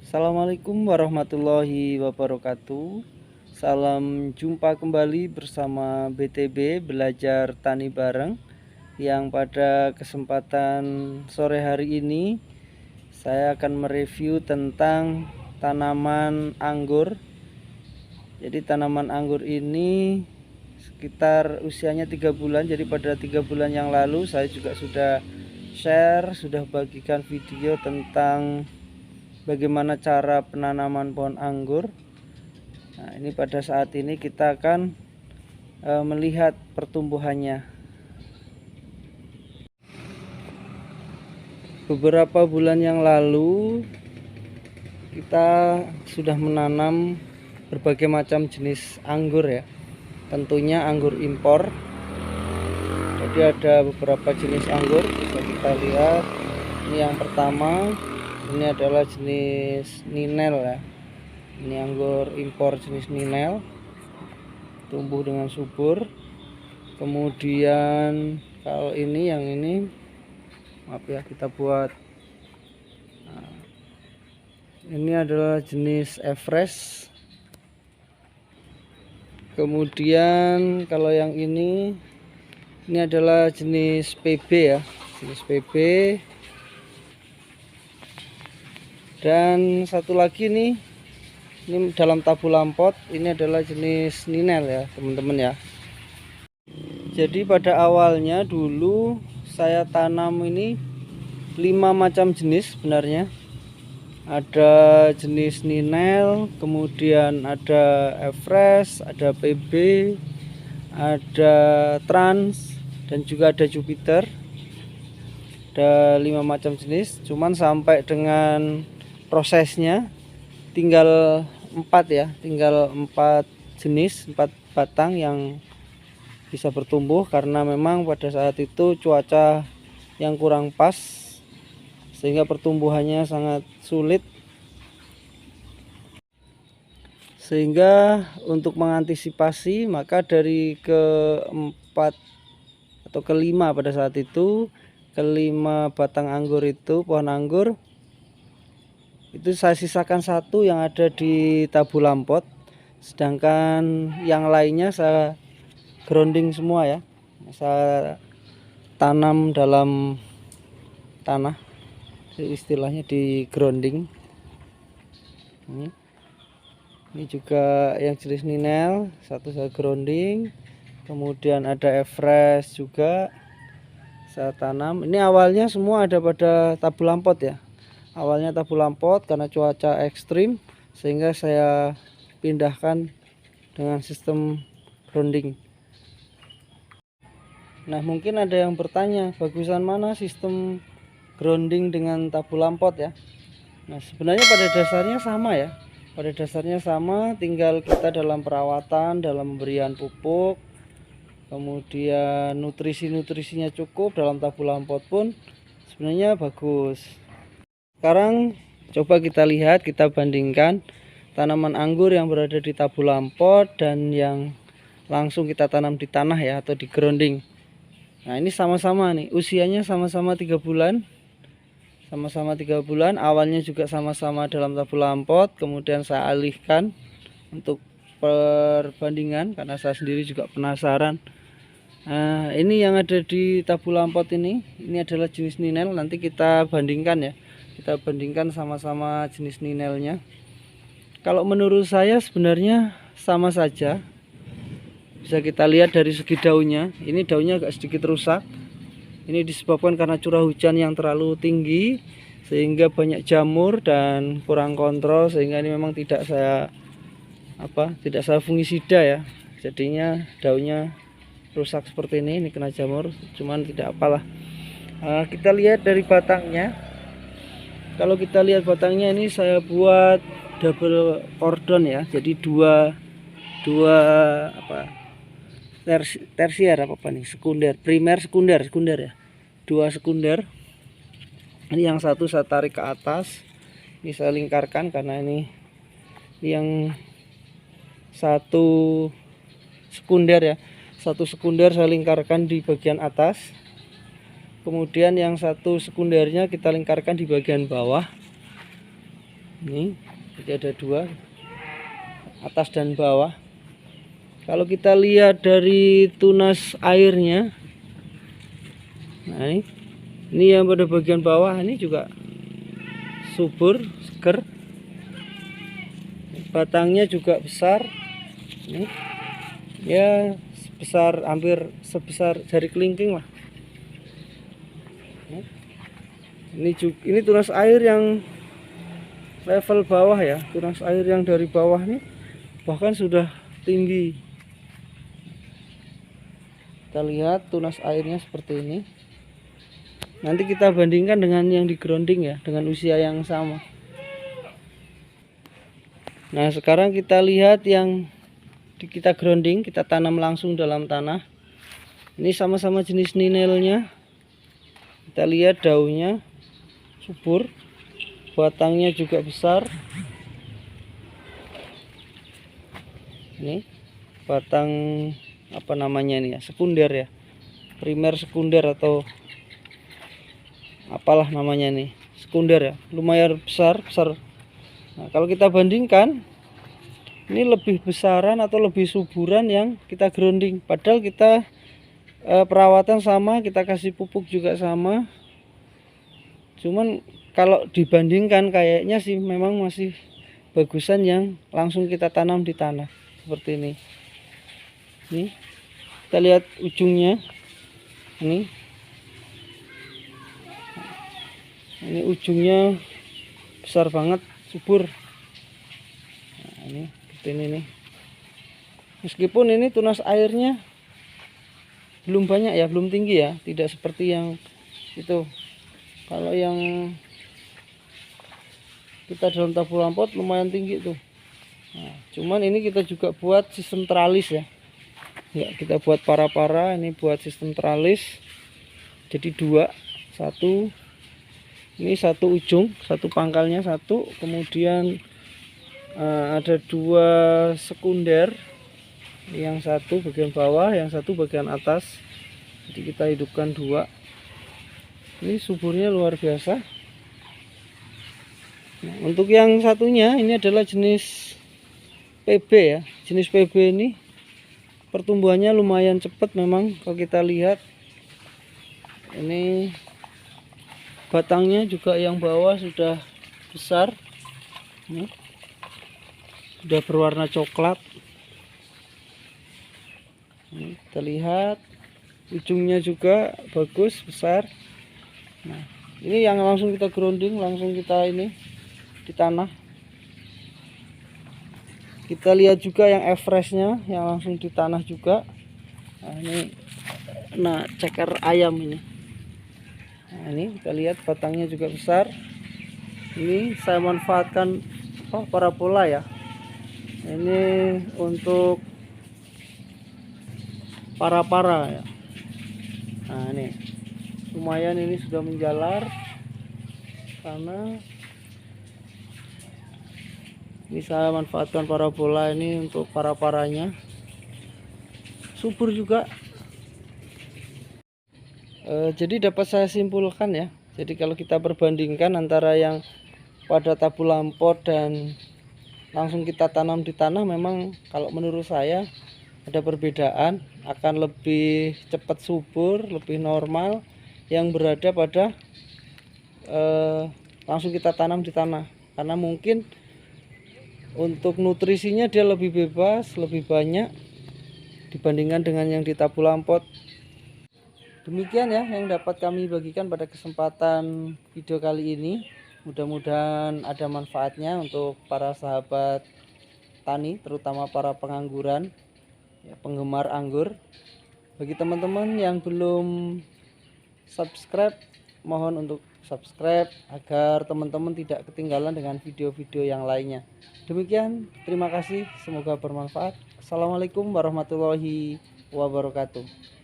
Assalamualaikum warahmatullahi wabarakatuh. Salam jumpa kembali bersama BTB Belajar Tani Bareng, yang pada kesempatan sore hari ini saya akan mereview tentang tanaman anggur. Jadi tanaman anggur ini sekitar usianya 3 bulan. Jadi pada 3 bulan yang lalu saya juga sudah sudah bagikan video tentang bagaimana cara penanaman pohon anggur. Nah, ini pada saat ini kita akan melihat pertumbuhannya. Beberapa bulan yang lalu kita sudah menanam berbagai macam jenis anggur ya. Tentunya anggur impor. Jadi ada beberapa jenis anggur, bisa kita lihat. Ini yang pertama, ini adalah jenis Ninel ya. Ini anggur impor jenis Ninel, tumbuh dengan subur. Kemudian kalau ini, yang ini maaf ya, kita buat. Nah, ini adalah jenis Everest. Kemudian kalau yang ini adalah jenis PB ya, jenis PB. Dan satu lagi nih, ini dalam tabu lampot, ini adalah jenis Ninel ya teman-teman ya. Jadi pada awalnya dulu saya tanam ini 5 macam jenis sebenarnya. Ada jenis Ninel, kemudian ada Everest, ada PB, ada Trans, dan juga ada Jupiter. Ada 5 macam jenis, cuman sampai dengan prosesnya tinggal 4 ya, tinggal 4 jenis, 4 batang yang bisa bertumbuh, karena memang pada saat itu cuaca yang kurang pas sehingga pertumbuhannya sangat sulit. Sehingga untuk mengantisipasi, maka dari keempat atau kelima pada saat itu, kelima batang anggur itu, pohon anggur itu saya sisakan satu yang ada di tabu lampot, sedangkan yang lainnya saya grounding semua ya, saya tanam dalam tanah, istilahnya di grounding. Ini juga yang jenis Ninel, satu saya grounding. Kemudian ada Everest juga saya tanam. Ini awalnya semua ada pada tabu lampot ya. Awalnya tabu lampot karena cuaca ekstrim, sehingga saya pindahkan dengan sistem grounding. Nah, mungkin ada yang bertanya, bagusan mana sistem grounding dengan tabu lampot ya. Nah, sebenarnya pada dasarnya sama ya. Pada dasarnya sama, tinggal kita dalam perawatan, dalam pemberian pupuk, kemudian nutrisinya cukup, dalam tabu lampot pun sebenarnya bagus. Sekarang coba kita lihat, kita bandingkan tanaman anggur yang berada di tabu lampot dan yang langsung kita tanam di tanah ya, atau di grounding. Nah, ini sama-sama nih, usianya sama-sama 3 bulan. Sama-sama 3 bulan, awalnya juga sama-sama dalam tabu lampot, kemudian saya alihkan untuk perbandingan karena saya sendiri juga penasaran. Nah, ini yang ada di tabu lampot ini adalah jenis Ninel. Nanti kita bandingkan ya, kita bandingkan sama-sama jenis Ninelnya. Kalau menurut saya sebenarnya sama saja. Bisa kita lihat dari segi daunnya, ini daunnya agak sedikit rusak. Ini disebabkan karena curah hujan yang terlalu tinggi, sehingga banyak jamur dan kurang kontrol, sehingga ini memang tidak saya fungisida ya. Jadinya daunnya rusak seperti ini kena jamur, cuman tidak apalah. Kita lihat dari batangnya. Kalau kita lihat batangnya, ini saya buat double cordon ya. Jadi dua tersier sekunder, primer, sekunder ya, 2 sekunder. Ini yang satu saya tarik ke atas, ini saya lingkarkan karena ini yang satu sekunder ya, satu sekunder saya lingkarkan di bagian atas. Kemudian yang satu sekundernya kita lingkarkan di bagian bawah. Ini jadi ada dua, atas dan bawah. Kalau kita lihat dari tunas airnya, nah ini yang pada bagian bawah ini juga subur, seger. Batangnya juga besar. Ini ya sebesar, hampir sebesar jari kelingking lah. Ini tunas air yang level bawah ya, tunas air yang dari bawah nih bahkan sudah tinggi. Kita lihat tunas airnya seperti ini. Nanti kita bandingkan dengan yang di grounding ya, dengan usia yang sama. Nah, sekarang kita lihat yang kita grounding, kita tanam langsung dalam tanah. Ini sama-sama jenis ninelnya. Kita lihat daunnya subur, batangnya juga besar. Ini batang apa namanya ini ya, sekunder ya, primer sekunder atau apalah namanya nih, sekunder ya, lumayan besar. Nah, kalau kita bandingkan, ini lebih besaran atau lebih suburan yang kita grounding. Padahal kita perawatan sama, kita kasih pupuk juga sama. Cuman kalau dibandingkan kayaknya sih memang masih bagusan yang langsung kita tanam di tanah seperti ini. Nih, kita lihat ujungnya. Ini ujungnya besar banget, subur. Nah, ini seperti ini nih. Meskipun ini tunas airnya belum banyak ya, belum tinggi ya, tidak seperti yang itu. Kalau yang kita dalam tabur lampot lumayan tinggi tuh. Nah, cuman ini kita juga buat sistem tralis ya. Ya, kita buat para-para, ini buat sistem tralis. Jadi dua, satu, ini satu ujung, satu pangkalnya satu, kemudian ada dua sekunder, yang satu bagian bawah, yang satu bagian atas. Jadi kita hidupkan dua. Ini suburnya luar biasa. Nah, untuk yang satunya ini adalah jenis PB ya, jenis PB ini pertumbuhannya lumayan cepat memang. Kalau kita lihat ini batangnya juga yang bawah sudah besar, ini sudah berwarna coklat. Ini kita lihat ujungnya juga bagus, besar. Nah, ini yang langsung kita grounding, langsung kita ini di tanah. Kita lihat juga yang F-freshnya yang langsung di tanah juga. Nah, ini ceker ayam ini. Nah, ini kita lihat batangnya juga besar. Ini saya manfaatkan parabola ya. Ini untuk para-para ya. Nah, ini lumayan, ini sudah menjalar karena ini saya manfaatkan parabola ini untuk para-paranya, subur juga. Jadi dapat saya simpulkan ya, jadi kalau kita perbandingkan antara yang pada tabur lampot dan langsung kita tanam di tanah, memang kalau menurut saya ada perbedaan, akan lebih cepat subur, lebih normal yang berada pada langsung kita tanam di tanah, karena mungkin untuk nutrisinya dia lebih bebas, lebih banyak dibandingkan dengan yang di tabur lampot. Demikian ya yang dapat kami bagikan pada kesempatan video kali ini. Mudah-mudahan ada manfaatnya untuk para sahabat tani, terutama para pengangguran ya, penggemar anggur. Bagi teman-teman yang belum subscribe, mohon untuk subscribe agar teman-teman tidak ketinggalan dengan video-video yang lainnya. Demikian, terima kasih, semoga bermanfaat. Assalamualaikum warahmatullahi wabarakatuh.